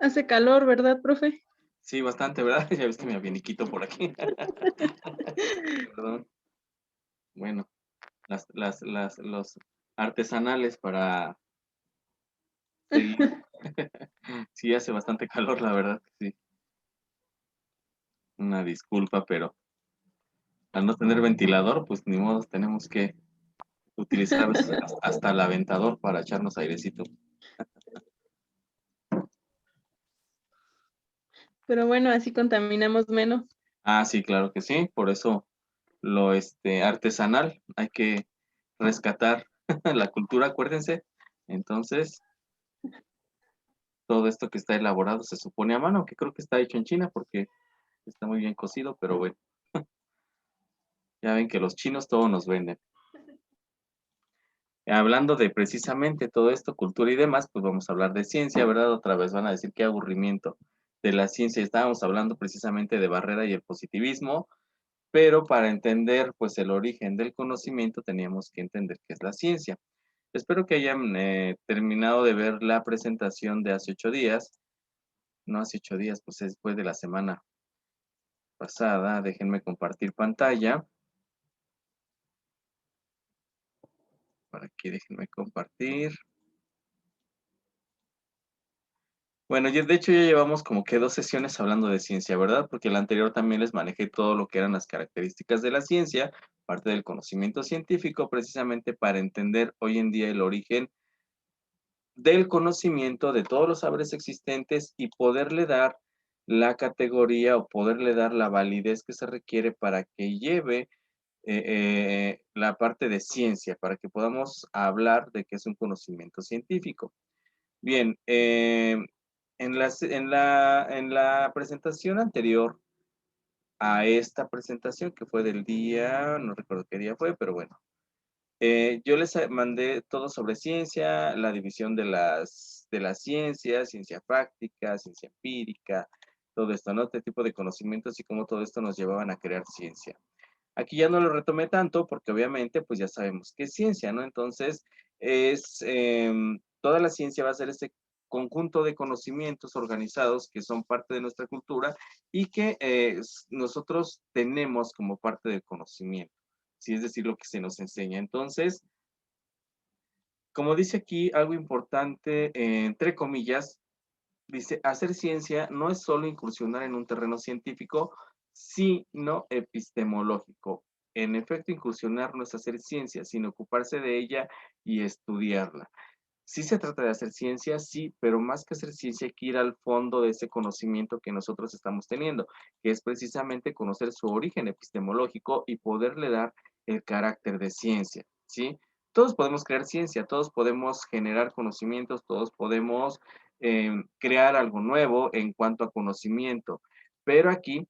Hace calor, ¿verdad, profe? Sí, bastante, ¿verdad? Ya ves que mi abaniquito por aquí. Perdón. Bueno, los artesanales para seguir. Sí, hace bastante calor, la verdad que sí. Una disculpa, pero al no tener ventilador, pues ni modo, tenemos que utilizar a veces hasta el aventador para echarnos airecito. Pero bueno, así contaminamos menos. Ah, sí, claro que sí, por eso lo artesanal, hay que rescatar la cultura, acuérdense. Entonces, todo esto que está elaborado se supone a mano, que creo que está hecho en China porque está muy bien cocido, pero bueno, ya ven que los chinos todo nos venden. Hablando de precisamente todo esto, cultura y demás, pues vamos a hablar de ciencia, ¿verdad? Otra vez van a decir qué aburrimiento de la ciencia. Estábamos hablando precisamente de Barrera y el positivismo, pero para entender pues el origen del conocimiento teníamos que entender qué es la ciencia. Espero que hayan terminado de ver la presentación de hace 8 días, no hace 8 días, pues después de la semana pasada. Déjenme compartir pantalla. Por aquí, déjenme compartir. Bueno, de hecho ya llevamos como que 2 sesiones hablando de ciencia, ¿verdad? Porque la anterior también les manejé todo lo que eran las características de la ciencia, parte del conocimiento científico, precisamente para entender hoy en día el origen del conocimiento de todos los saberes existentes y poderle dar la categoría o poderle dar la validez que se requiere para que lleve la parte de ciencia, para que podamos hablar de que es un conocimiento científico. Bien, en la presentación anterior a esta presentación, que fue del día, no recuerdo qué día fue, pero bueno, yo les mandé todo sobre ciencia, la división de las ciencias, ciencia práctica, ciencia empírica, todo esto, ¿no? Este tipo de conocimientos y cómo todo esto nos llevaban a crear ciencia. Aquí ya no lo retomé tanto porque obviamente pues ya sabemos qué es ciencia, ¿no? Entonces, toda la ciencia va a ser este conjunto de conocimientos organizados que son parte de nuestra cultura y que nosotros tenemos como parte del conocimiento, ¿sí? Es decir, lo que se nos enseña. Entonces, como dice aquí algo importante, entre comillas, dice, hacer ciencia no es solo incursionar en un terreno científico, sino epistemológico. En efecto, incursionar no es hacer ciencia, sino ocuparse de ella y estudiarla. Sí se trata de hacer ciencia, sí, pero más que hacer ciencia hay que ir al fondo de ese conocimiento que nosotros estamos teniendo, que es precisamente conocer su origen epistemológico y poderle dar el carácter de ciencia, ¿sí? Todos podemos crear ciencia, todos podemos generar conocimientos, todos podemos crear algo nuevo en cuanto a conocimiento, pero aquí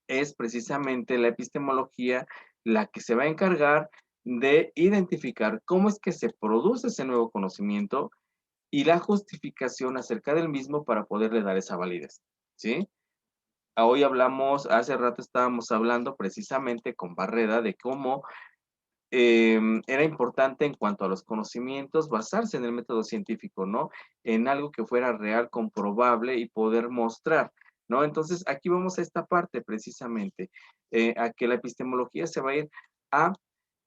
es precisamente la epistemología la que se va a encargar de identificar cómo es que se produce ese nuevo conocimiento y la justificación acerca del mismo para poderle dar esa validez, ¿sí? Hoy hablamos, hace rato estábamos hablando precisamente con Barreda de cómo era importante en cuanto a los conocimientos basarse en el método científico, ¿no? En algo que fuera real, comprobable y poder mostrar, ¿no? Entonces, aquí vamos a esta parte precisamente, a que la epistemología se va a ir a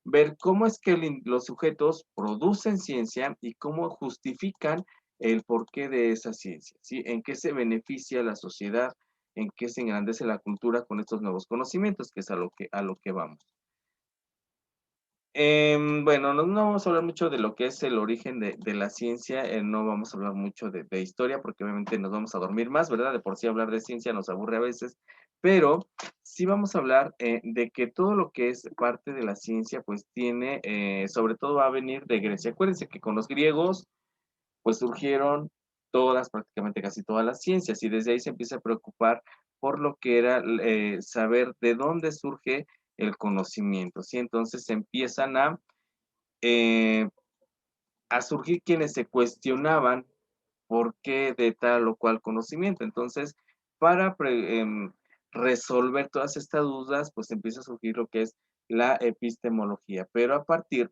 ver cómo es que los sujetos producen ciencia y cómo justifican el porqué de esa ciencia, ¿sí? En qué se beneficia la sociedad, en qué se engrandece la cultura con estos nuevos conocimientos, que es a lo que vamos. Bueno, no vamos a hablar mucho de lo que es el origen de la ciencia, no vamos a hablar mucho de historia, porque obviamente nos vamos a dormir más, ¿verdad? De por sí hablar de ciencia nos aburre a veces, pero sí vamos a hablar de que todo lo que es parte de la ciencia, pues tiene, sobre todo va a venir de Grecia. Acuérdense que con los griegos, pues surgieron todas, prácticamente casi todas las ciencias, y desde ahí se empieza a preocupar por lo que era saber de dónde surge el conocimiento, ¿sí? Entonces empiezan eh, a surgir quienes se cuestionaban por qué de tal o cual conocimiento. Entonces, para resolver todas estas dudas, pues empieza a surgir lo que es la epistemología, pero a partir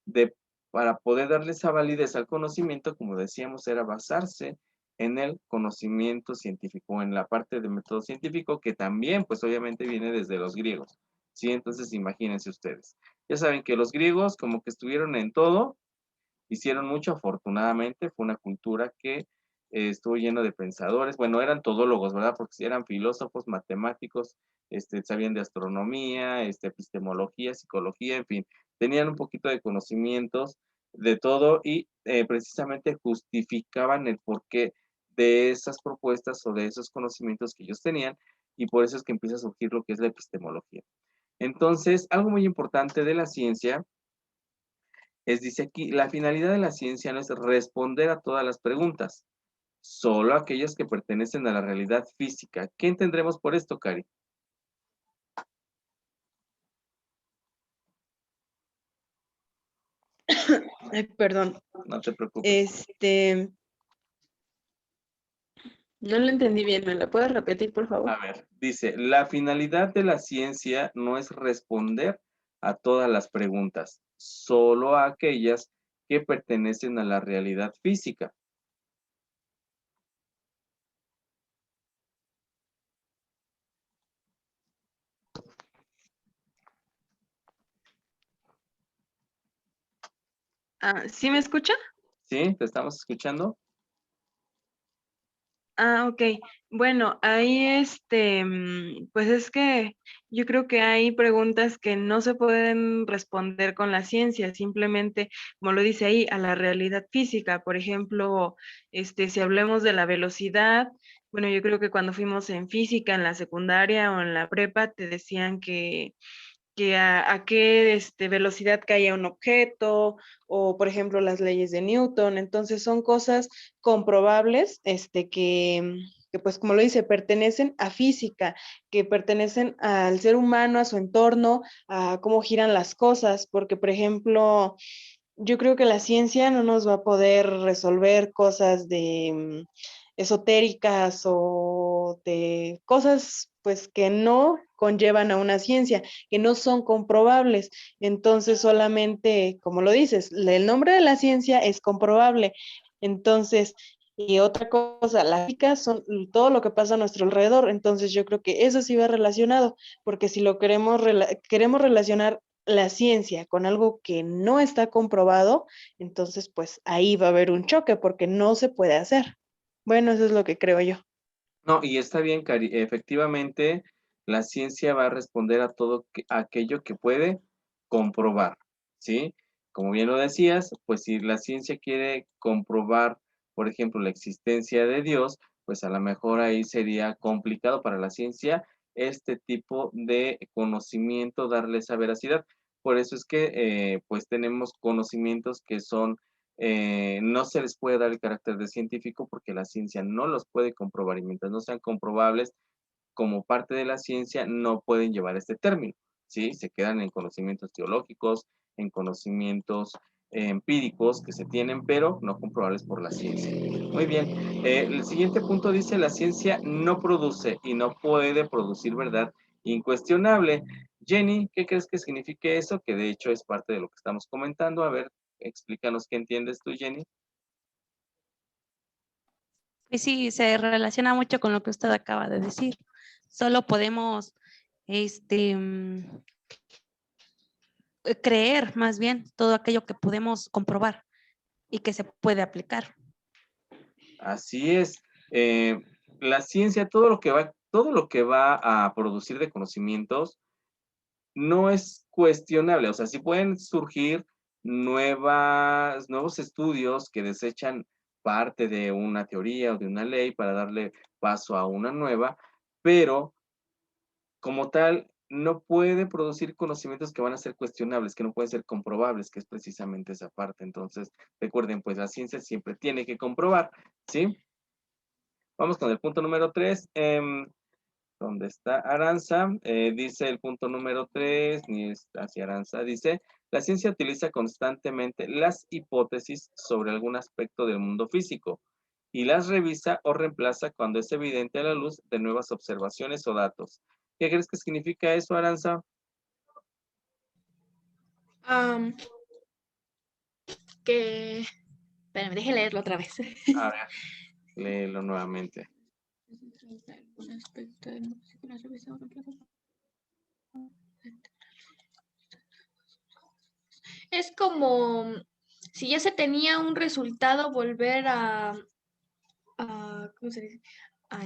de, para poder darle esa validez al conocimiento, como decíamos, era basarse en el conocimiento científico, en la parte de método científico, que también, pues obviamente viene desde los griegos, ¿sí? Entonces, imagínense ustedes. Ya saben que los griegos como que estuvieron en todo, hicieron mucho, afortunadamente, fue una cultura que estuvo lleno de pensadores, bueno, eran todólogos, ¿verdad? Porque eran filósofos, matemáticos, sabían de astronomía, epistemología, psicología, en fin, tenían un poquito de conocimientos de todo y precisamente justificaban el porqué de esas propuestas o de esos conocimientos que ellos tenían, y por eso es que empieza a surgir lo que es la epistemología. Entonces, algo muy importante de la ciencia dice aquí, la finalidad de la ciencia no es responder a todas las preguntas, solo aquellas que pertenecen a la realidad física. ¿Qué entendremos por esto, Cari? Ay, perdón. No te preocupes. No lo entendí bien. ¿Me la puedes repetir, por favor? A ver, dice, la finalidad de la ciencia no es responder a todas las preguntas, solo a aquellas que pertenecen a la realidad física. ¿Sí me escucha? ¿Sí? ¿Te estamos escuchando? Ok. Bueno, ahí pues es que yo creo que hay preguntas que no se pueden responder con la ciencia, simplemente, como lo dice ahí, a la realidad física. Por ejemplo, si hablemos de la velocidad, bueno, yo creo que cuando fuimos en física, en la secundaria o en la prepa, te decían que a qué velocidad caía un objeto, o por ejemplo las leyes de Newton. Entonces son cosas comprobables, que pues como lo dice, pertenecen a física, que pertenecen al ser humano, a su entorno, a cómo giran las cosas, porque por ejemplo, yo creo que la ciencia no nos va a poder resolver cosas de esotéricas o de cosas pues que no conllevan a una ciencia, que no son comprobables. Entonces solamente, como lo dices, el nombre de la ciencia es comprobable. Entonces, y otra cosa, la física son todo lo que pasa a nuestro alrededor. Entonces yo creo que eso sí va relacionado, porque si lo queremos relacionar la ciencia con algo que no está comprobado, entonces pues ahí va a haber un choque porque no se puede hacer. Bueno, eso es lo que creo yo. No, y está bien, Cari. Efectivamente, la ciencia va a responder a todo aquello que puede comprobar, ¿sí? Como bien lo decías, pues si la ciencia quiere comprobar, por ejemplo, la existencia de Dios, pues a lo mejor ahí sería complicado para la ciencia este tipo de conocimiento, darle esa veracidad. Por eso es que, pues tenemos conocimientos que son no se les puede dar el carácter de científico porque la ciencia no los puede comprobar, y mientras no sean comprobables como parte de la ciencia, no pueden llevar este término, ¿sí? Se quedan en conocimientos teológicos, en conocimientos empíricos que se tienen, pero no comprobables por la ciencia. Muy bien. El siguiente punto dice, la ciencia no produce y no puede producir verdad incuestionable. Jenny, ¿qué crees que signifique eso? Que de hecho es parte de lo que estamos comentando. A ver, explícanos qué entiendes tú, Jenny. Pues sí, se relaciona mucho con lo que usted acaba de decir. Solo podemos este, mm, creer más bien todo aquello que podemos comprobar y que se puede aplicar. Así es. La ciencia, todo lo que va a producir de conocimientos, no es cuestionable. O sea, sí pueden surgir nuevos estudios que desechan parte de una teoría o de una ley para darle paso a una nueva, pero como tal, no puede producir conocimientos que van a ser cuestionables, que no pueden ser comprobables, que es precisamente esa parte. Entonces, recuerden, pues la ciencia siempre tiene que comprobar, ¿sí? Vamos con el punto número 3. ¿Dónde está Aranza? Dice el punto número 3, ni está hacia Aranza, dice, la ciencia utiliza constantemente las hipótesis sobre algún aspecto del mundo físico y las revisa o reemplaza cuando es evidente a la luz de nuevas observaciones o datos. ¿Qué crees que significa eso, Aranza? Am, que, espérame, deje leerlo otra vez. A ver. Léelo nuevamente. Es como si ya se tenía un resultado, volver ¿cómo se dice? A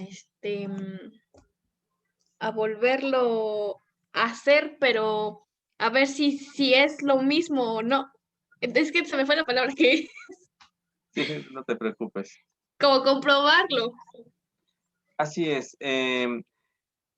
a volverlo a hacer, pero a ver si es lo mismo o no. Es que se me fue la palabra que, Sí, no te preocupes. como comprobarlo. Así es.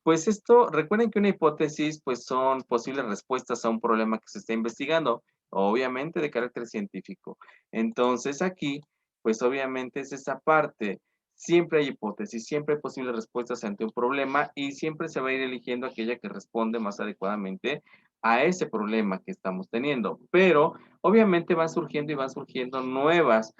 Pues esto, recuerden que una hipótesis, pues son posibles respuestas a un problema que se está investigando, obviamente de carácter científico. Entonces aquí, pues obviamente es esa parte. Siempre hay hipótesis, siempre hay posibles respuestas ante un problema y siempre se va a ir eligiendo aquella que responde más adecuadamente a ese problema que estamos teniendo. Pero obviamente van surgiendo y van surgiendo nuevos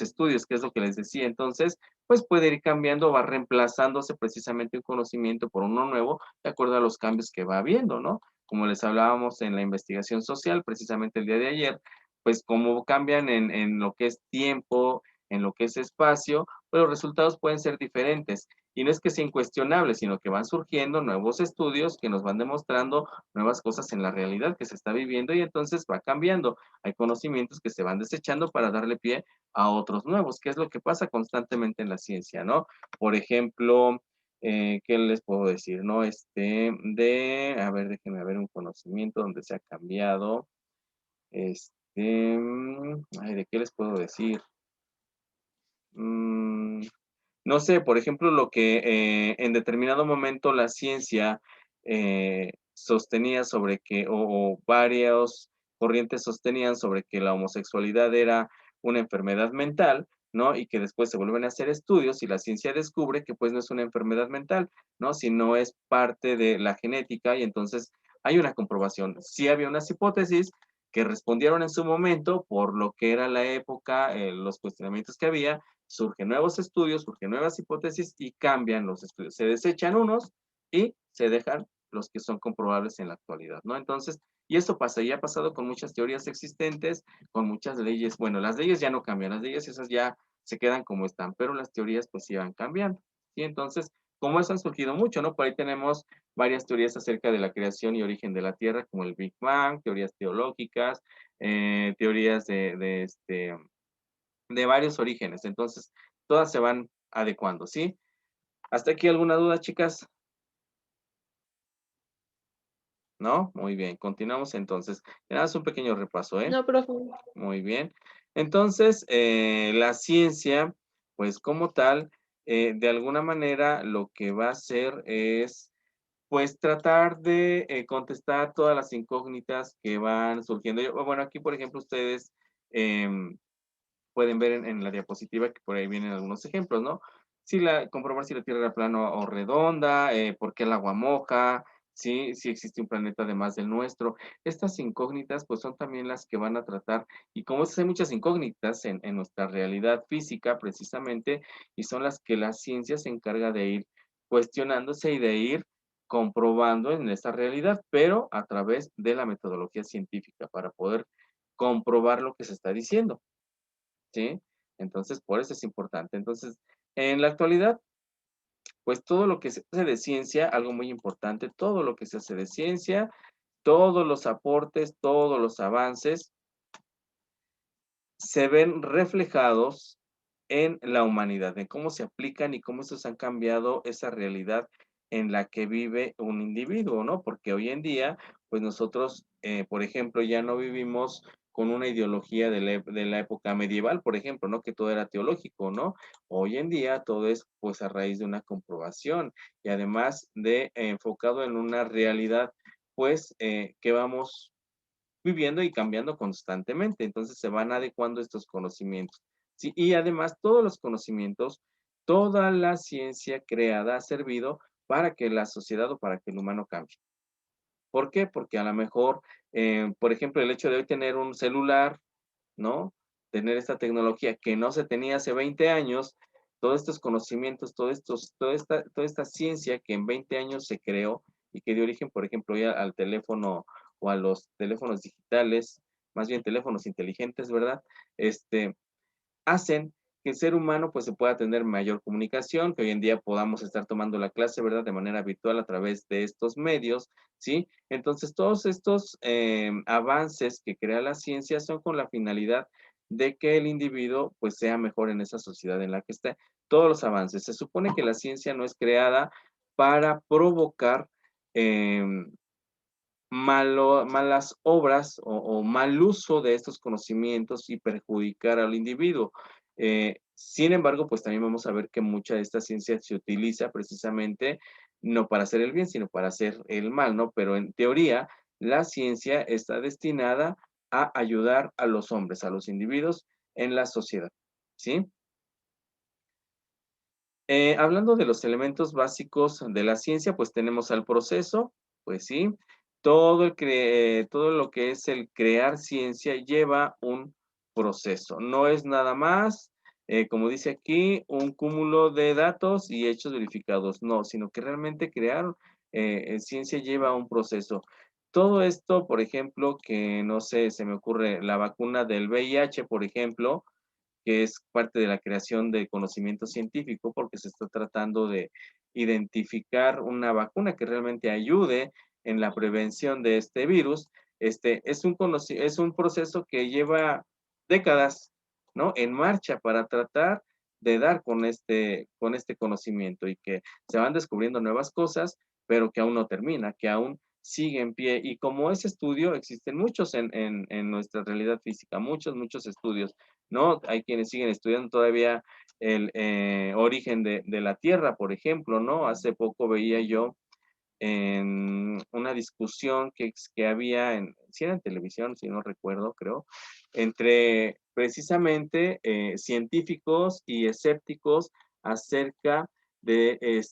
estudios, que es lo que les decía. Entonces, pues puede ir cambiando, va reemplazándose precisamente un conocimiento por uno nuevo, de acuerdo a los cambios que va habiendo, ¿no? Como les hablábamos en la investigación social, precisamente el día de ayer, pues como cambian en lo que es tiempo, en lo que es espacio, pues los resultados pueden ser diferentes. Y no es que sea incuestionable, sino que van surgiendo nuevos estudios que nos van demostrando nuevas cosas en la realidad que se está viviendo y entonces va cambiando. Hay conocimientos que se van desechando para darle pie a otros nuevos, que es lo que pasa constantemente en la ciencia, ¿no? Por ejemplo, ¿qué les puedo decir, no? A ver, déjenme ver un conocimiento donde se ha cambiado. Ay, ¿de qué les puedo decir? Mm, no sé, por ejemplo, lo que en determinado momento la ciencia sostenía sobre que, o varias corrientes sostenían sobre que la homosexualidad era una enfermedad mental, ¿no? Y que después se vuelven a hacer estudios y la ciencia descubre que pues no es una enfermedad mental, ¿no? Sino es parte de la genética y entonces hay una comprobación. Sí había unas hipótesis que respondieron en su momento por lo que era la época, los cuestionamientos que había, surgen nuevos estudios, surgen nuevas hipótesis y cambian los estudios. Se desechan unos y se dejan los que son comprobables en la actualidad, ¿no? Entonces, y esto pasa, y ha pasado con muchas teorías existentes, con muchas leyes. Bueno, las leyes ya no cambian, las leyes esas ya se quedan como están, pero las teorías pues sí van cambiando, ¿sí? Entonces, como eso han surgido mucho, ¿no? Por ahí tenemos varias teorías acerca de la creación y origen de la Tierra, como el Big Bang, teorías teológicas, teorías de varios orígenes. Entonces, todas se van adecuando, ¿sí? ¿Hasta aquí alguna duda, chicas? ¿No? Muy bien, continuamos entonces. Nada más un pequeño repaso, ¿eh? No, profe. Muy bien. Entonces, la ciencia, pues como tal, de alguna manera lo que va a hacer es, pues, tratar de contestar todas las incógnitas que van surgiendo. Bueno, aquí, por ejemplo, ustedes pueden ver en la diapositiva que por ahí vienen algunos ejemplos, ¿no? Comprobar si la Tierra era plana o redonda, por qué el agua moja, ¿sí? Si existe un planeta además del nuestro. Estas incógnitas, pues son también las que van a tratar, y como hay muchas incógnitas en nuestra realidad física, precisamente, y son las que la ciencia se encarga de ir cuestionándose y de ir comprobando en esta realidad, pero a través de la metodología científica para poder comprobar lo que se está diciendo. ¿Sí? Entonces, por eso es importante. Entonces, en la actualidad, pues todo lo que se hace de ciencia, algo muy importante, todo lo que se hace de ciencia, todos los aportes, todos los avances, se ven reflejados en la humanidad, en cómo se aplican y cómo estos han cambiado esa realidad en la que vive un individuo, ¿no? Porque hoy en día, pues nosotros, por ejemplo, ya no vivimos con una ideología de la época medieval, por ejemplo, ¿no? Que todo era teológico, ¿no? Hoy en día todo es pues a raíz de una comprobación y además de enfocado en una realidad, pues, que vamos viviendo y cambiando constantemente. Entonces se van adecuando estos conocimientos. Sí, y además todos los conocimientos, toda la ciencia creada ha servido para que la sociedad o para que el humano cambie. ¿Por qué? Porque a lo mejor, por ejemplo, el hecho de hoy tener un celular, ¿no? Tener esta tecnología que no se tenía hace 20 años, todos estos conocimientos, toda esta ciencia que en 20 años se creó y que dio origen, por ejemplo, ya al teléfono o a los teléfonos digitales, más bien teléfonos inteligentes, ¿verdad? Hacen que el ser humano pues se pueda tener mayor comunicación, que hoy en día podamos estar tomando la clase, ¿verdad? De manera virtual a través de estos medios, ¿sí? Entonces, todos estos avances que crea la ciencia son con la finalidad de que el individuo pues sea mejor en esa sociedad en la que está. Todos los avances. Se supone que la ciencia no es creada para provocar malas obras o mal uso de estos conocimientos y perjudicar al individuo. Sin embargo, pues también vamos a ver que mucha de esta ciencia se utiliza precisamente no para hacer el bien, sino para hacer el mal, ¿no? Pero en teoría, la ciencia está destinada a ayudar a los hombres, a los individuos en la sociedad, ¿sí? Hablando de los elementos básicos de la ciencia, pues tenemos al proceso, pues sí, todo lo que es el crear ciencia lleva un proceso. No es nada más, como dice aquí, un cúmulo de datos y hechos verificados. No, sino que realmente crear ciencia lleva un proceso. Todo esto, por ejemplo, que no sé, se me ocurre la vacuna del VIH, por ejemplo, que es parte de la creación de conocimiento científico, porque se está tratando de identificar una vacuna que realmente ayude en la prevención de este virus. Es un proceso que lleva décadas, ¿no? En marcha para tratar de dar con este conocimiento y que se van descubriendo nuevas cosas, pero que aún no termina, que aún sigue en pie. Y como ese estudio, existen muchos en nuestra realidad física, muchos estudios, ¿no? Hay quienes siguen estudiando todavía el origen de la Tierra, por ejemplo, ¿no? Hace poco veía yo en una discusión que había si era en televisión, si no recuerdo, creo, entre precisamente científicos y escépticos acerca de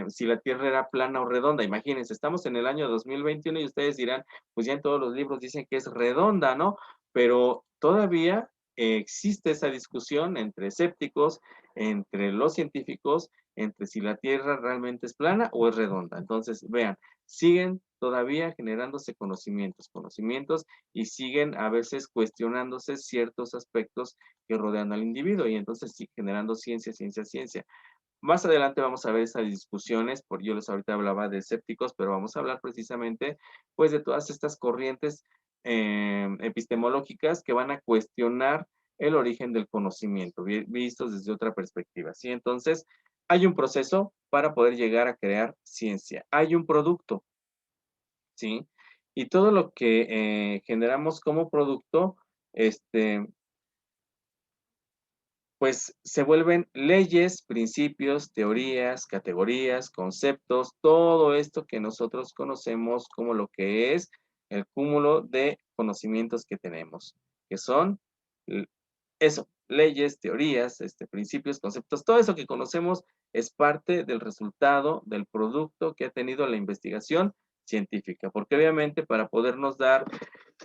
si la Tierra era plana o redonda. Imagínense, estamos en el año 2021 y ustedes dirán, pues ya en todos los libros dicen que es redonda, ¿no? Pero todavía existe esa discusión entre escépticos, entre los científicos, entre si la Tierra realmente es plana o es redonda. Entonces, vean, siguen todavía generándose conocimientos y siguen a veces cuestionándose ciertos aspectos que rodean al individuo y entonces sí generando ciencia. Más adelante vamos a ver esas discusiones, porque yo les ahorita hablaba de escépticos, pero vamos a hablar precisamente pues de todas estas corrientes epistemológicas que van a cuestionar el origen del conocimiento, vistos desde otra perspectiva, ¿sí? Entonces, hay un proceso para poder llegar a crear ciencia. Hay un producto, ¿sí? Y todo lo que generamos como producto, pues se vuelven leyes, principios, teorías, categorías, conceptos, todo esto que nosotros conocemos como lo que es el cúmulo de conocimientos que tenemos, que son eso, leyes, teorías, principios, conceptos, todo eso que conocemos es parte del resultado del producto que ha tenido la investigación científica, porque obviamente para podernos dar,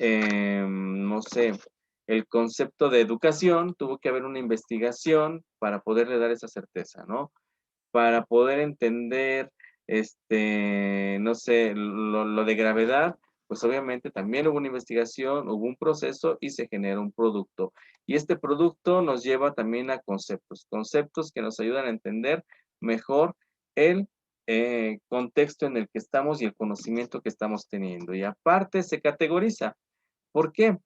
no sé, el concepto de educación, tuvo que haber una investigación para poderle dar esa certeza, ¿no? Para poder entender, no sé, lo de gravedad, pues obviamente también hubo una investigación, hubo un proceso y se generó un producto. Y este producto nos lleva también a conceptos que nos ayudan a entender mejor el contexto en el que estamos y el conocimiento que estamos teniendo. Y aparte se categoriza. ¿Por qué?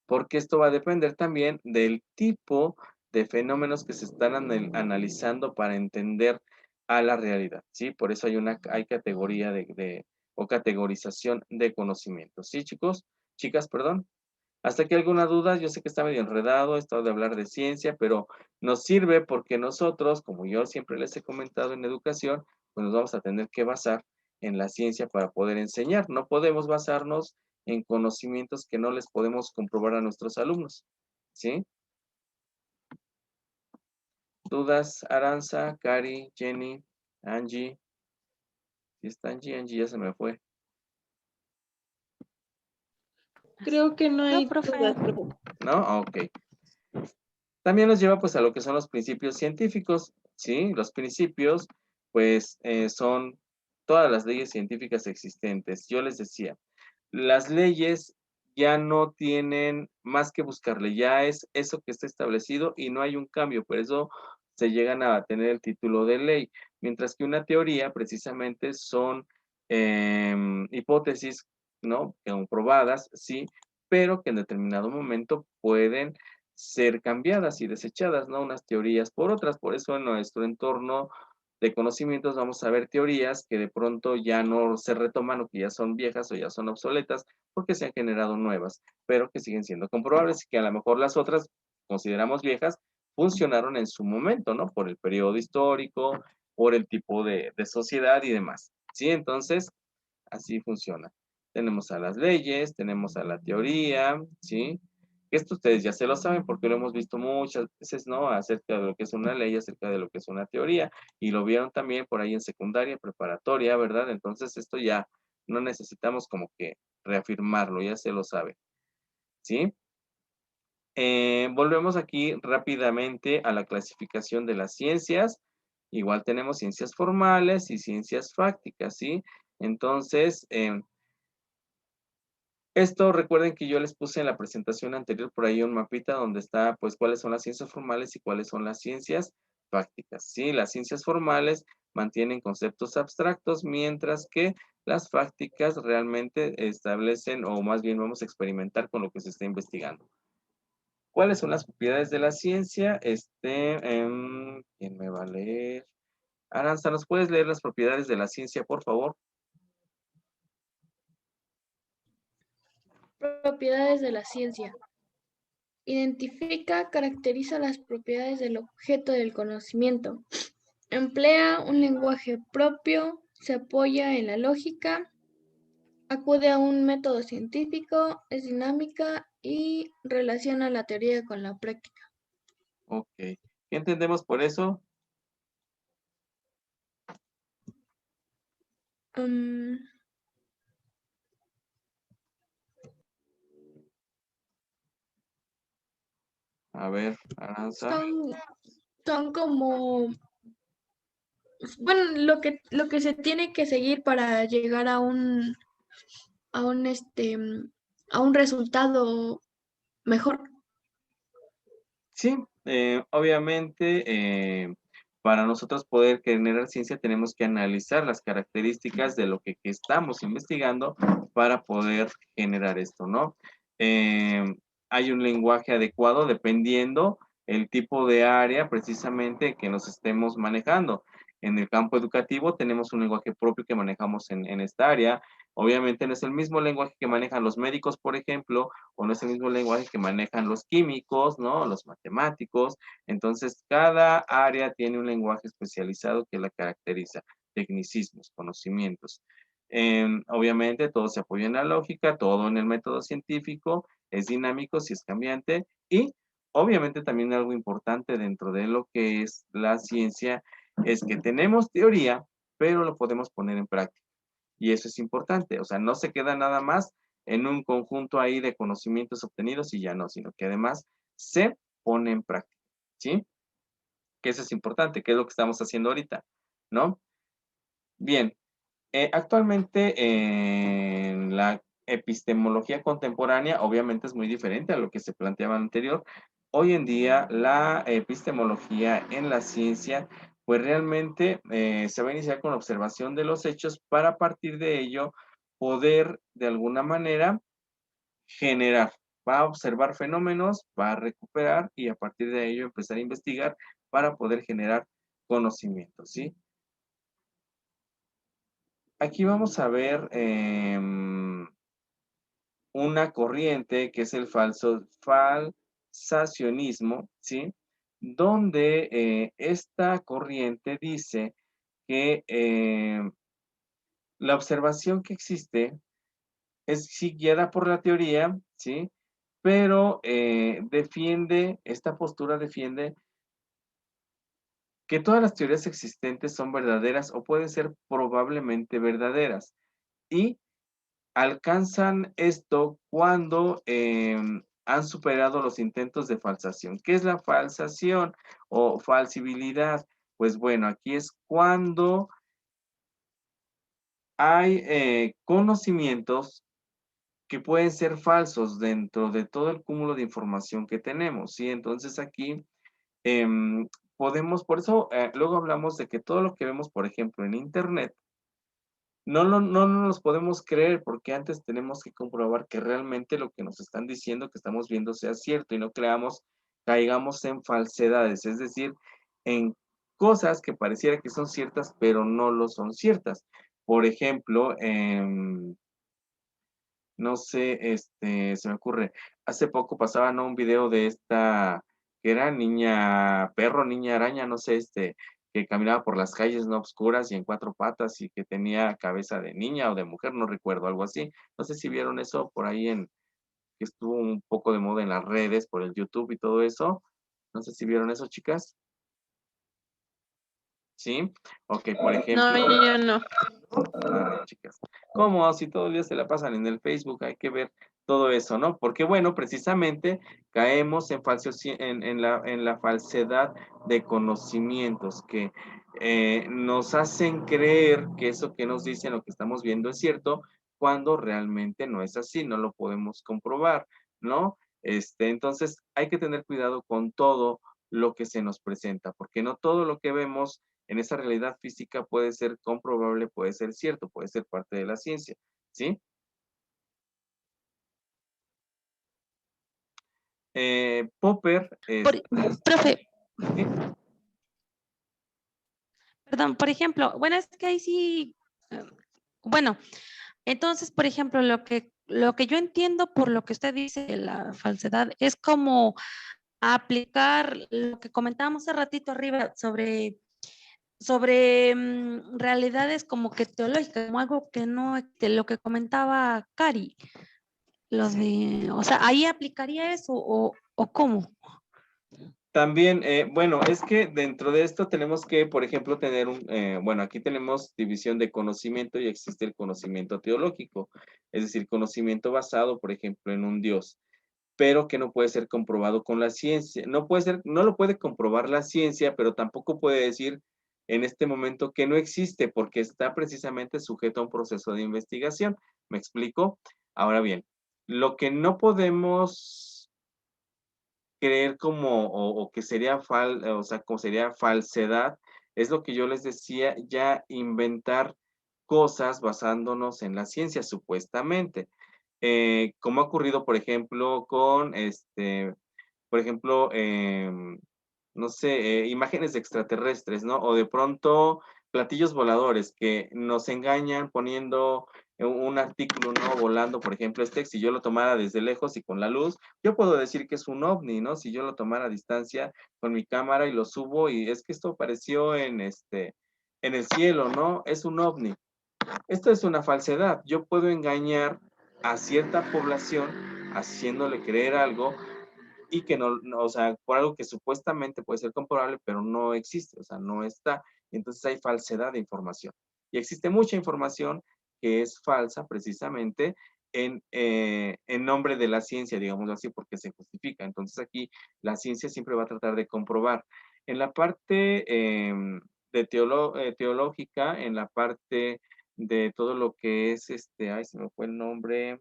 Porque esto va a depender también del tipo de fenómenos que se están analizando para entender a la realidad, ¿sí? Por eso hay categoría o categorización de conocimientos, ¿sí, chicos? Chicas, perdón. ¿Hasta aquí alguna duda? Yo sé que está medio enredado esto de hablar de ciencia, pero nos sirve porque nosotros, como yo siempre les he comentado en educación, pues nos vamos a tener que basar en la ciencia para poder enseñar. No podemos basarnos en conocimientos que no les podemos comprobar a nuestros alumnos, ¿sí? ¿Dudas? Aranza, Cari, Jenny, Angie. ¿Sí está Angie? Angie ya se me fue. Creo que no hay profe. dudas, profe. ¿No? Ok. También nos lleva pues a lo que son los principios científicos, ¿sí? Los principios pues son todas las leyes científicas existentes. Yo les decía, las leyes ya no tienen más que buscarle, ya es eso que está establecido y no hay un cambio, por eso se llegan a tener el título de ley, mientras que una teoría precisamente son hipótesis, ¿no? Comprobadas, sí, pero que en determinado momento pueden ser cambiadas y desechadas, ¿no? Unas teorías por otras, por eso en nuestro entorno de conocimientos vamos a ver teorías que de pronto ya no se retoman o que ya son viejas o ya son obsoletas porque se han generado nuevas, pero que siguen siendo comprobables y que a lo mejor las otras consideramos viejas funcionaron en su momento, ¿no? Por el periodo histórico, por el tipo de sociedad y demás, ¿sí? Entonces, así funciona. Tenemos a las leyes, tenemos a la teoría, ¿sí? Esto ustedes ya se lo saben porque lo hemos visto muchas veces, ¿no? Acerca de lo que es una ley, acerca de lo que es una teoría, y lo vieron también por ahí en secundaria, preparatoria, ¿verdad? Entonces esto ya no necesitamos como que reafirmarlo, ya se lo sabe, ¿sí? Volvemos aquí rápidamente a la clasificación de las ciencias. Igual tenemos ciencias formales y ciencias fácticas, ¿sí? Entonces, esto recuerden que yo les puse en la presentación anterior por ahí un mapita donde está pues cuáles son las ciencias formales y cuáles son las ciencias fácticas. Sí, las ciencias formales mantienen conceptos abstractos, mientras que las fácticas realmente establecen o más bien vamos a experimentar con lo que se está investigando. ¿Cuáles son las propiedades de la ciencia? ¿Quién me va a leer? Aranza, ¿nos puedes leer las propiedades de la ciencia, por favor? Propiedades de la ciencia. Identifica, caracteriza las propiedades del objeto del conocimiento. Emplea un lenguaje propio, se apoya en la lógica, acude a un método científico, es dinámica y relaciona la teoría con la práctica. Ok. ¿Qué entendemos por eso? Mm, A ver, Aranza. son como, bueno, lo que se tiene que seguir para llegar a un, a un resultado mejor. Sí, obviamente, para nosotros poder generar ciencia tenemos que analizar las características de lo que estamos investigando para poder generar esto, ¿no? Hay un lenguaje adecuado dependiendo el tipo de área precisamente que nos estemos manejando. En el campo educativo tenemos un lenguaje propio que manejamos en esta área. Obviamente no es el mismo lenguaje que manejan los médicos, por ejemplo, o no es el mismo lenguaje que manejan los químicos, ¿no? Los matemáticos. Entonces, cada área tiene un lenguaje especializado que la caracteriza, tecnicismos, conocimientos. Obviamente, todo se apoya en la lógica, todo en el método científico, es dinámico, si es cambiante, y obviamente también algo importante dentro de lo que es la ciencia es que tenemos teoría, pero lo podemos poner en práctica. Y eso es importante, o sea, no se queda nada más en un conjunto ahí de conocimientos obtenidos y ya no, sino que además se pone en práctica, ¿sí? Que eso es importante, que es lo que estamos haciendo ahorita, ¿no? Bien, actualmente en la epistemología contemporánea, obviamente es muy diferente a lo que se planteaba anterior. Hoy en día, la epistemología en la ciencia, pues realmente se va a iniciar con la observación de los hechos para a partir de ello poder de alguna manera generar, va a observar fenómenos, va a recuperar y a partir de ello empezar a investigar para poder generar conocimiento, ¿sí? Aquí vamos a ver una corriente que es el falsacionismo, ¿sí? Donde esta corriente dice que la observación que existe es sí guiada por la teoría, ¿sí? Pero esta postura defiende que todas las teorías existentes son verdaderas o pueden ser probablemente verdaderas. Y alcanzan esto cuando han superado los intentos de falsación. ¿Qué es la falsación o falsibilidad? Pues bueno, aquí es cuando hay conocimientos que pueden ser falsos dentro de todo el cúmulo de información que tenemos, ¿sí? Entonces aquí em, podemos, por eso luego hablamos de que todo lo que vemos, por ejemplo, en Internet, no nos podemos creer porque antes tenemos que comprobar que realmente lo que nos están diciendo que estamos viendo sea cierto y no caigamos en falsedades, es decir, en cosas que pareciera que son ciertas, pero no lo son ciertas. Por ejemplo, no sé, se me ocurre, hace poco pasaban, ¿no?, un video de esta, que era niña perro, niña araña, no sé, que caminaba por las calles no oscuras y en cuatro patas y que tenía cabeza de niña o de mujer, no recuerdo, algo así. No sé si vieron eso por ahí que estuvo un poco de moda en las redes, por el YouTube y todo eso. No sé si vieron eso, chicas. ¿Sí? Ok, por No, ejemplo. yo no. Ay, chicas. ¿Cómo? Si todo el día se la pasan en el Facebook, hay que ver todo eso, ¿no? Porque, bueno, precisamente caemos en la falsedad de conocimientos que nos hacen creer que eso que nos dicen, lo que estamos viendo es cierto, cuando realmente no es así, no lo podemos comprobar, ¿no? Entonces, hay que tener cuidado con todo lo que se nos presenta, porque no todo lo que vemos en esa realidad física puede ser comprobable, puede ser cierto, puede ser parte de la ciencia, ¿sí? Popper, Profe, ¿sí? perdón, por ejemplo, bueno, es que ahí sí, bueno, entonces, por ejemplo, lo que yo entiendo por lo que usted dice de la falsedad es como aplicar lo que comentábamos hace ratito arriba sobre realidades como que teológicas, como algo que no, de lo que comentaba Cari, o sea, ahí aplicaría eso o cómo. También, bueno, es que dentro de esto tenemos que, por ejemplo, tener bueno, aquí tenemos división de conocimiento y existe el conocimiento teológico, es decir, conocimiento basado, por ejemplo, en un Dios, pero que no puede ser comprobado con la ciencia. No lo puede comprobar la ciencia, pero tampoco puede decir en este momento que no existe, porque está precisamente sujeto a un proceso de investigación. ¿Me explico? Ahora bien, lo que no podemos creer o que sería o sea, como sería falsedad, es lo que yo les decía, ya inventar cosas basándonos en la ciencia, supuestamente. Como ha ocurrido, por ejemplo, por ejemplo, no sé, imágenes extraterrestres, ¿no? O de pronto platillos voladores que nos engañan poniendo un artículo, ¿no? Volando, por ejemplo, si yo lo tomara desde lejos y con la luz, yo puedo decir que es un ovni, ¿no? Si yo lo tomara a distancia con mi cámara y lo subo y es que esto apareció en el cielo, ¿no? Es un ovni. Esto es una falsedad. Yo puedo engañar a cierta población haciéndole creer algo y que o sea, por algo que supuestamente puede ser comprobable, pero no existe, o sea, no está. Entonces hay falsedad de información. Y existe mucha información que es falsa precisamente en nombre de la ciencia, digámoslo así, porque se justifica. Entonces aquí la ciencia siempre va a tratar de comprobar. En la parte teológica, en la parte de todo lo que es ay, se me fue el nombre,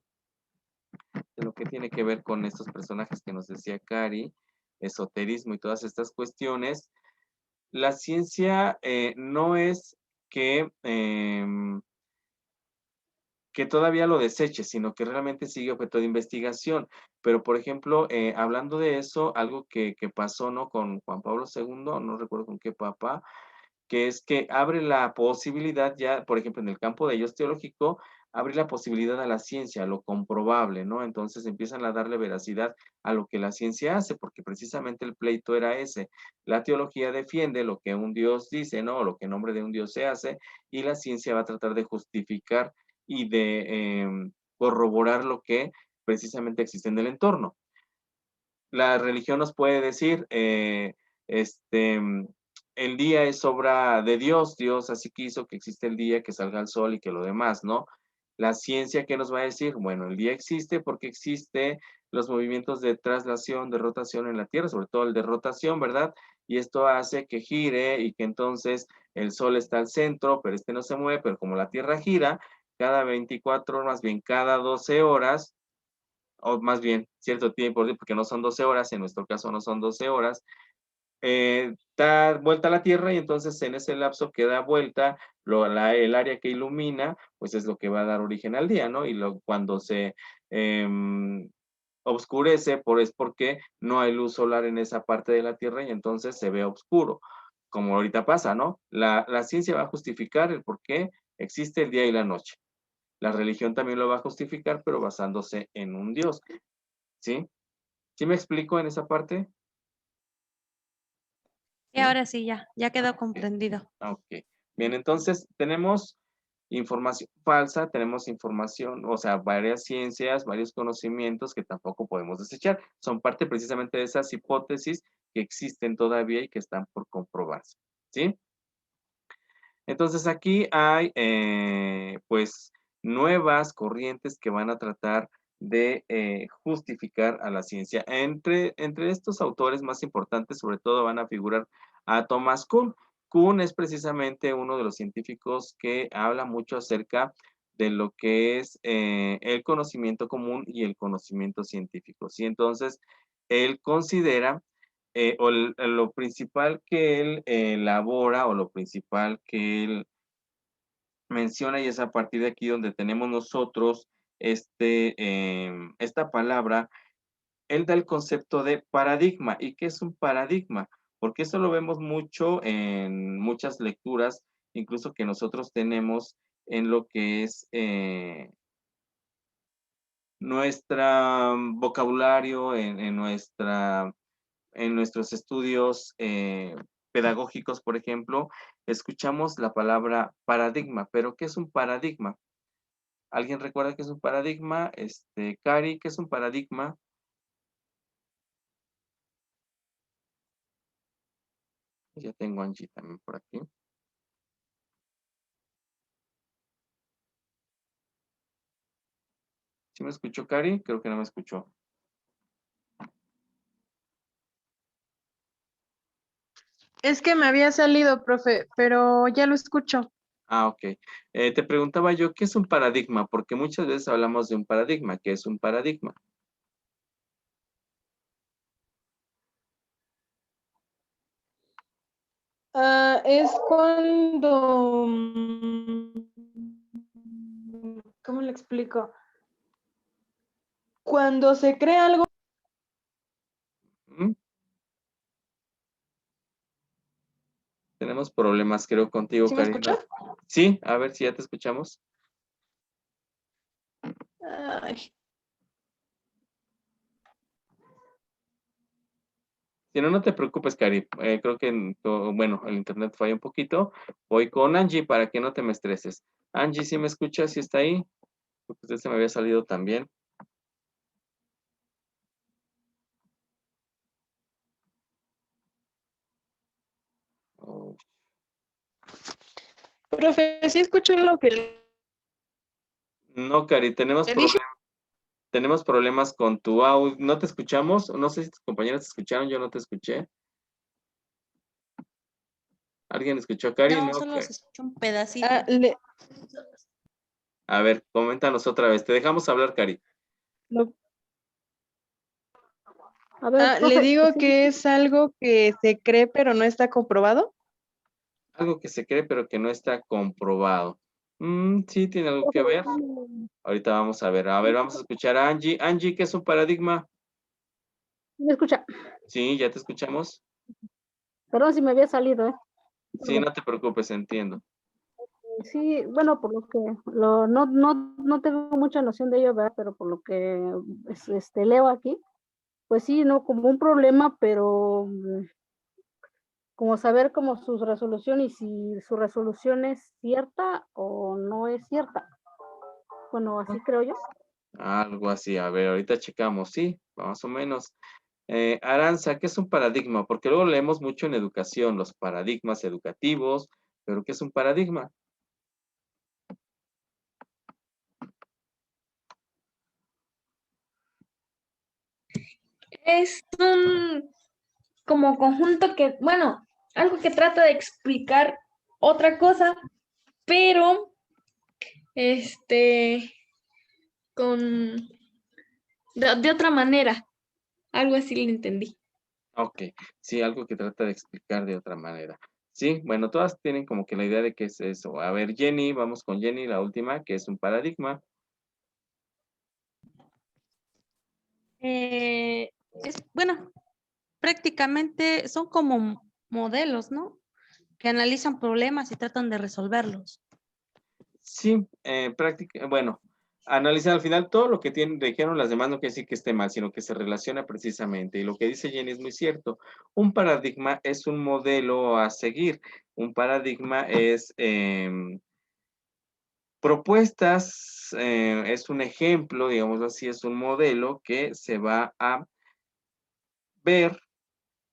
de lo que tiene que ver con estos personajes que nos decía Cari, esoterismo y todas estas cuestiones, la ciencia no es que todavía lo deseche, sino que realmente sigue objeto de investigación. Pero, por ejemplo, hablando de eso, algo que pasó, ¿no?, con Juan Pablo II, no recuerdo con qué papa, que es que abre la posibilidad ya, por ejemplo, en el campo de ellos teológico, abre la posibilidad a la ciencia, a lo comprobable, ¿no? Entonces empiezan a darle veracidad a lo que la ciencia hace, porque precisamente el pleito era ese. La teología defiende lo que un Dios dice, ¿no? O lo que en nombre de un Dios se hace, y la ciencia va a tratar de justificar y de corroborar lo que precisamente existe en el entorno. La religión nos puede decir, este, el día es obra de Dios, Dios así quiso que existe el día, que salga el sol y que lo demás, ¿no? La ciencia, ¿qué nos va a decir? Bueno, el día existe porque existe los movimientos de traslación, de rotación en la Tierra, sobre todo el de rotación, ¿verdad? Y esto hace que gire y que entonces el sol está al centro, pero no se mueve, pero como la Tierra gira, cada 24, más bien cada 12 horas, o más bien cierto tiempo, porque no son 12 horas, en nuestro caso no son 12 horas, da vuelta a la Tierra y entonces en ese lapso que da vuelta, el área que ilumina, pues es lo que va a dar origen al día, ¿no? Y cuando se oscurece, es porque no hay luz solar en esa parte de la Tierra y entonces se ve oscuro, como ahorita pasa, ¿no? La ciencia va a justificar el por qué existe el día y la noche. La religión también lo va a justificar, pero basándose en un Dios, ¿sí? ¿Sí me explico en esa parte? Y ahora sí, ya quedó comprendido. Ok. Bien, entonces tenemos información falsa, tenemos información, o sea, varias ciencias, varios conocimientos que tampoco podemos desechar. Son parte precisamente de esas hipótesis que existen todavía y que están por comprobarse, ¿sí? Entonces aquí hay, pues, nuevas corrientes que van a tratar de justificar a la ciencia. Entre estos autores más importantes, sobre todo, van a figurar a Thomas Kuhn. Kuhn es precisamente uno de los científicos que habla mucho acerca de lo que es el conocimiento común y el conocimiento científico, ¿sí? Entonces, él considera lo principal que él elabora o lo principal que él menciona, y es a partir de aquí donde tenemos nosotros esta palabra, él da el concepto de paradigma. ¿Y qué es un paradigma? Porque eso lo vemos mucho en muchas lecturas, incluso que nosotros tenemos en lo que es nuestro vocabulario, en nuestros estudios pedagógicos, por ejemplo, escuchamos la palabra paradigma, pero ¿qué es un paradigma? ¿Alguien recuerda qué es un paradigma? Cari, ¿qué es un paradigma? Ya tengo a Angie también por aquí. ¿Sí me escuchó, Cari? Creo que no me escuchó. Es que me había salido, profe, pero ya lo escucho. Ah, ok. Te preguntaba yo, ¿qué es un paradigma? Porque muchas veces hablamos de un paradigma. ¿Qué es un paradigma? Es cuando, ¿cómo le explico? Cuando se crea algo. ¿Mm? Tenemos problemas, creo, contigo, ¿Sí me Cari. escucha? Sí, a ver si ya te escuchamos. Ay, Si no, no te preocupes, Cari. Creo que, bueno, el internet falla un poquito. Voy con Angie para que no te me estreses. Angie, ¿sí me escuchas? ¿Sí está ahí? Porque usted se me había salido también. Oh, profe, sí escucho lo que no, Cari, le dije. tenemos problemas con tu audio. ¿No te escuchamos? No sé si tus compañeros te escucharon, yo no te escuché. ¿Alguien escuchó a Cari? No, No, solo se escucha un pedacito. A ver, coméntanos otra vez. Te dejamos hablar, Cari. A ver, Le profe, digo sí, que es algo que se cree pero no está comprobado. Algo que se cree pero que no está comprobado. Sí, tiene algo que profe, ver. Ahorita vamos a ver. A ver, vamos a escuchar a Angie. Angie, ¿qué es un paradigma? ¿me escucha? Sí, ya te escuchamos. Perdón si me había salido, Sí, Perdón. no te preocupes, entiendo. Sí, bueno, por lo que no tengo mucha noción de ello, ¿verdad? Pero por lo que leo aquí, pues sí, no como un problema, pero como saber como su resolución y si su resolución es cierta o no es cierta. Bueno, así creo yo. Algo así. A ver, ahorita checamos. Sí, más o menos. Aranza, ¿qué es un paradigma? Porque luego leemos mucho en educación, los paradigmas educativos, pero ¿qué es un paradigma? Es un como conjunto que, bueno, algo que trata de explicar otra cosa, pero con de otra manera. Algo así le entendí. Ok, sí, algo que trata de explicar de otra manera. Sí, bueno, todas tienen como que la idea de qué es eso. A ver, Jenny, vamos con Jenny, la última, que es un paradigma. Bueno, prácticamente son como modelos, ¿no? Que analizan problemas y tratan de resolverlos. Sí, bueno, analizar al final todo lo que dijeron las demás no quiere decir que esté mal, sino que se relaciona precisamente. Y lo que dice Jenny es muy cierto. Un paradigma es un modelo a seguir. Un paradigma es propuestas, es un ejemplo, digamos así, es un modelo que se va a ver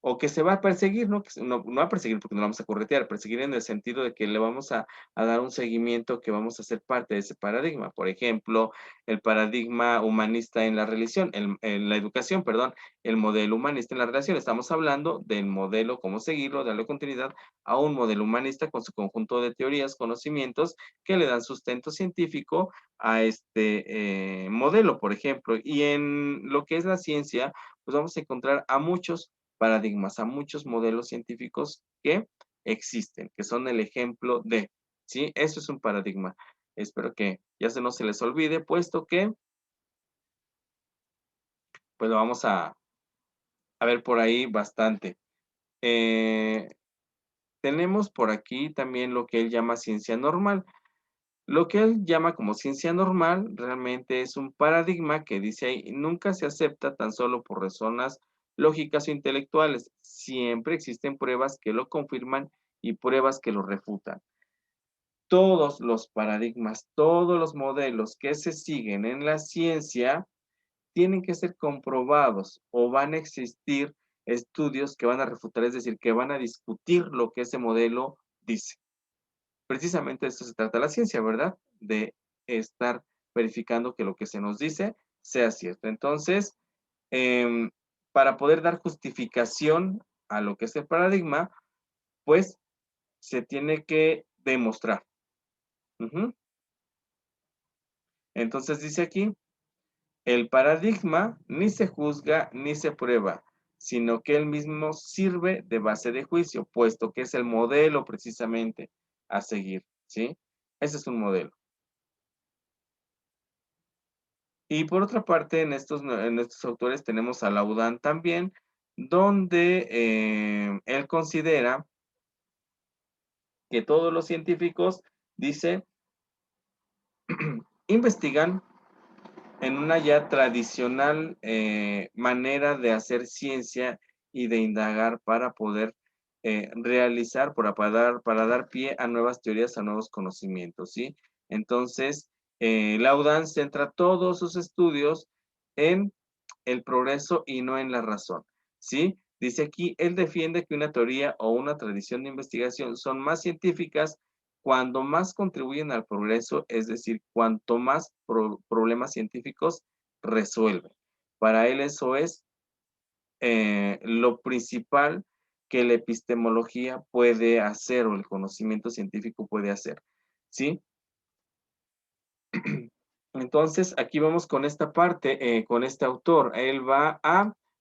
o que se va a perseguir, ¿no? No a perseguir porque no lo vamos a corretear, perseguir en el sentido de que le vamos a dar un seguimiento que vamos a ser parte de ese paradigma. Por ejemplo, el paradigma humanista en la religión, en la educación, perdón, el modelo humanista en la relación. Estamos hablando del modelo, cómo seguirlo, darle continuidad a un modelo humanista con su conjunto de teorías, conocimientos que le dan sustento científico a este modelo, por ejemplo. Y en lo que es la ciencia, pues vamos a encontrar a muchos paradigmas, a muchos modelos científicos que existen, que son el ejemplo de, ¿sí? Eso es un paradigma. Espero que ya no se les olvide, puesto que, pues lo vamos a ver por ahí bastante. Tenemos por aquí también lo que él llama ciencia normal. Lo que él llama como ciencia normal realmente es un paradigma que dice ahí, nunca se acepta tan solo por razones lógicas o intelectuales. Siempre existen pruebas que lo confirman y pruebas que lo refutan. Todos los paradigmas, todos los modelos que se siguen en la ciencia tienen que ser comprobados o van a existir estudios que van a refutar, es decir, que van a discutir lo que ese modelo dice. Precisamente de esto se trata la ciencia, ¿verdad? De estar verificando que lo que se nos dice sea cierto. Entonces, para poder dar justificación a lo que es el paradigma, pues se tiene que demostrar. Entonces dice aquí, el paradigma ni se juzga ni se prueba, sino que él mismo sirve de base de juicio, puesto que es el modelo precisamente a seguir, ¿sí? Ese es un modelo. Y por otra parte, en estos autores tenemos a Laudán también, donde él considera que todos los científicos, dice, investigan en una ya tradicional manera de hacer ciencia y de indagar para poder realizar, para dar pie a nuevas teorías, a nuevos conocimientos, ¿sí? Entonces, Laudán centra todos sus estudios en el progreso y no en la razón, ¿sí? Dice aquí, él defiende que una teoría o una tradición de investigación son más científicas cuando más contribuyen al progreso, es decir, cuanto más problemas científicos resuelven. Para él eso es lo principal que la epistemología puede hacer o el conocimiento científico puede hacer, ¿sí? Entonces, aquí vamos con esta parte, con este autor. Él va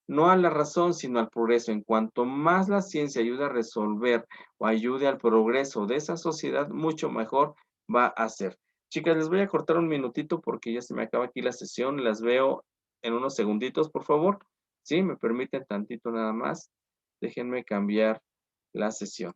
no a la razón, sino al progreso. En cuanto más la ciencia ayude a resolver o ayude al progreso de esa sociedad, mucho mejor va a ser. Chicas, les voy a cortar un minutito porque ya se me acaba aquí la sesión. Las veo en unos segunditos, por favor. Sí, me permiten tantito nada más. Déjenme cambiar la sesión.